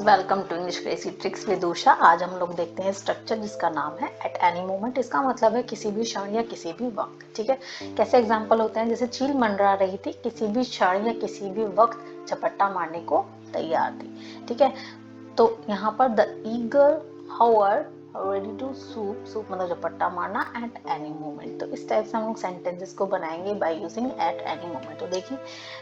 Welcome to English crazy tricks with Usha. आज हम लोग देखते हैं स्ट्रक्चर जिसका नाम है एट एनी मोमेंट। इसका मतलब है किसी भी क्षण या किसी भी वक्त। ठीक है, कैसे एग्जांपल होते हैं, जैसे चील मंडरा रही थी, किसी भी क्षण या किसी भी वक्त झपट्टा मारने को तैयार थी। ठीक है, तो यहाँ पर the eagle hover ready to swoop, swoop मतलब झपट्टा मारना, एट एनी मोमेंट। तो इस टाइप से हम लोग सेंटेंसेस को बनाएंगे bye using at any moment. तो देखिए,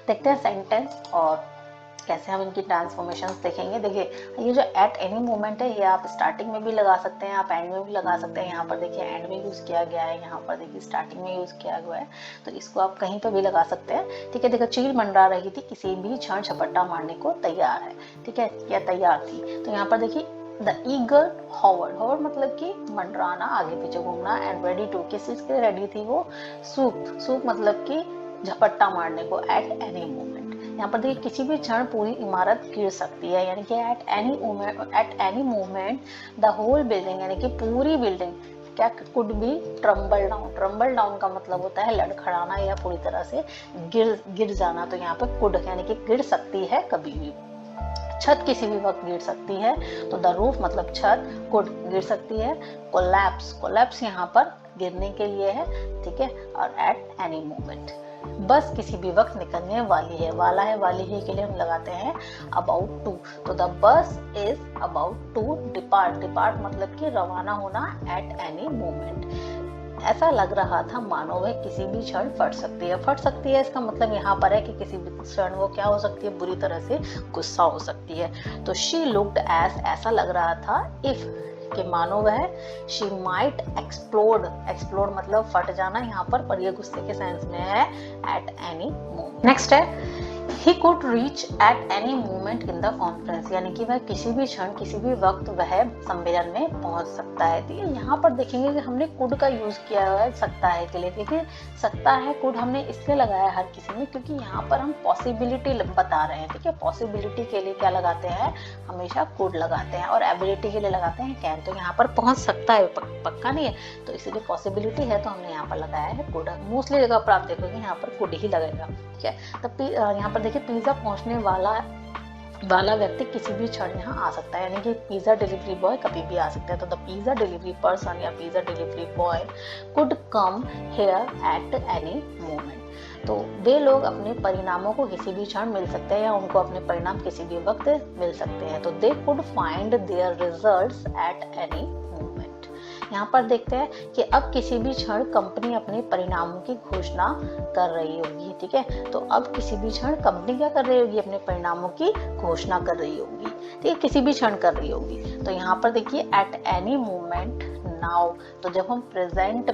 देखते हैं सेंटेंस और कैसे हम इनकी ट्रांसफॉर्मेशंस देखेंगे। देखिए, ये जो एट एनी मोमेंट है, ये आप स्टार्टिंग में भी लगा सकते हैं, आप एंड में भी लगा सकते हैं। यहाँ पर देखिए एंड में यूज किया गया है, यहाँ पर देखिए स्टार्टिंग में यूज किया गया है, तो इसको आप कहीं पर भी लगा सकते हैं। ठीक है, देखो चील मंडरा रही थी, किसी भी क्षण झपट्टा मारने को तैयार है। ठीक है, या तैयार थी। तो यहाँ पर देखिए द ईगल हॉवर्ड, हॉवर्ड मतलब कि मंडराना, आगे पीछे घूमना, एंड रेडी टू, किस चीज के रेडी थी वो, सूप, सूप मतलब कि झपट्टा मारने को, एट एनी मोमेंट। यहाँ पर देखिए किसी भी क्षण पूरी इमारत गिर सकती है, यानी कि at any moment the whole building, यानी कि पूरी बिल्डिंग क्या could be tumble down. Tumble down का मतलब होता है लड़खड़ाना या पूरी तरह से गिर जाना। तो यहाँ पर कुड यानी कि गिर सकती है कभी भी। छत किसी भी वक्त गिर सकती है, तो द रूफ मतलब छत, कुड गिर सकती है। कोलैप्स, कोलैप्स यहाँ पर गिरने के लिए है। ठीक है, और एट एनी मोमेंट। बस किसी भी वक्त निकलने वाली है, वाला है, वाली है के लिए हम लगाते हैं अबाउट टू। तो the bus is about to depart, depart मतलब कि रवाना होना, एट एनी मोमेंट। ऐसा लग रहा था मानो वह किसी भी क्षण फट सकती है। फट सकती है इसका मतलब यहाँ पर है कि किसी भी क्षण वो क्या हो सकती है, बुरी तरह से गुस्सा हो सकती है। तो शी लुक्ड एज, ऐसा लग रहा था, इफ कि मानो वह शी माइट एक्सप्लोड, एक्सप्लोड मतलब फट जाना यहाँ पर ये गुस्से के सेंस में है, एट एनी मोमेंट। नेक्स्ट है he could reach at any moment in the conference, यानी कि वह किसी भी क्षण किसी भी वक्त वह सम्मेलन में पहुंच सकता है। तो यहाँ पर देखेंगे कि हमने could का यूज किया हुआ है सकता है के लिए। देखिए सकता है could हमने इसलिए लगाया हर किसी में क्योंकि यहाँ पर हम पॉसिबिलिटी बता रहे हैं। ठीक है, पॉसिबिलिटी के लिए क्या लगाते हैं, हमेशा could लगाते हैं, और एबिलिटी के लिए लगाते हैं कैन। तो यहाँ पर पहुंच सकता है, पक्का नहीं है, तो इसीलिए पॉसिबिलिटी है तो हमने यहाँ पर लगाया है could। मोस्टली जगह पर आप देखोगे यहाँ पर could ही लगेगा। ठीक है, तब यहाँ पर देखिए पिज्जा पहुंचने वाला व्यक्ति किसी भी क्षण यहाँ आ सकता है, यानी कि पिज्जा डिलीवरी बॉय कभी भी आ सकता है। तो द पिज्जा डिलीवरी पर्सन या pizza delivery boy could come here at any moment. तो वे लोग अपने परिणामों को किसी भी क्षण मिल सकते हैं, या उनको अपने परिणाम किसी भी वक्त मिल सकते हैं। तो they could find their results at any moment. यहाँ पर देखते हैं कि अब किसी भी क्षण कंपनी अपने परिणामों की घोषणा कर रही होगी। ठीक है, तो अब किसी भी क्षण कंपनी क्या कर रही होगी, अपने परिणामों की घोषणा कर रही होगी। ठीक है, किसी भी क्षण कर रही होगी। तो यहाँ पर देखिए एट एनी मोमेंट नाउ, तो जब हम प्रेजेंट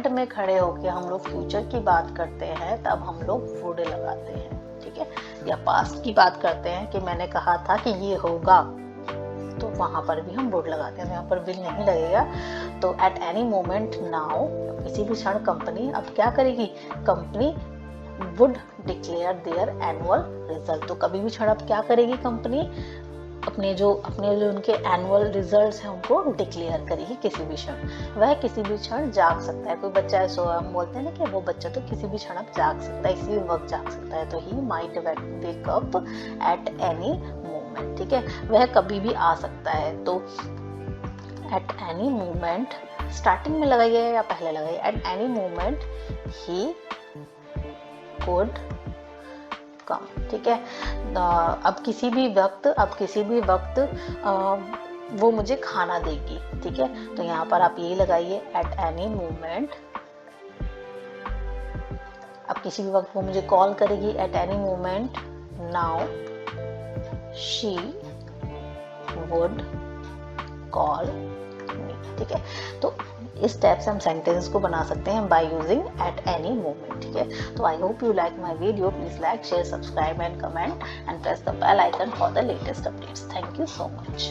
में खड़े होकर हम लोग फ्यूचर की बात करते हैं तब हम लोग वुड लगाते हैं। ठीक है, या पास्ट की बात करते हैं कि मैंने कहा था कि ये होगा, तो वहां पर भी हम वुड लगाते हैं। तो यहाँ पर विल नहीं लगेगा। तो एट एनी मोमेंट नाउ, किसी भी क्षण कंपनी अब क्या करेगी, company would declare there annual result. तो कभी भी क्षण अब क्या करेगी कंपनी, अपने जो उनके एनुअल रिजल्ट्स हैं उनको डिक्लेयर करेगी किसी भी क्षण। वह किसी भी क्षण जाग सकता है। कोई बच्चा है, सो हम बोलते हैं ना कि वो बच्चा तो किसी भी क्षण अब जाग सकता है, किसी भी वक्त जाग सकता है। तो he might wake up at any moment. ठीक है, वह कभी भी आ सकता है। तो एट एनी मोमेंट स्टार्टिंग में लगाइए या पहले लगाइए, eight any moment he could come. ठीक है, अब किसी भी वक्त वो मुझे खाना देगी। ठीक है, तो यहाँ पर आप यही लगाइए, एट एनी मोमेंट। अब किसी भी वक्त वो मुझे कॉल करेगी, eight any moment now she would call me। ठीक है, तो इस टाइप से हम सेंटेंस को बना सकते हैं by using at any moment. ठीक है, तो I hope you like my video. Please like, share, subscribe and comment and press the bell icon for the latest updates. Thank you so much.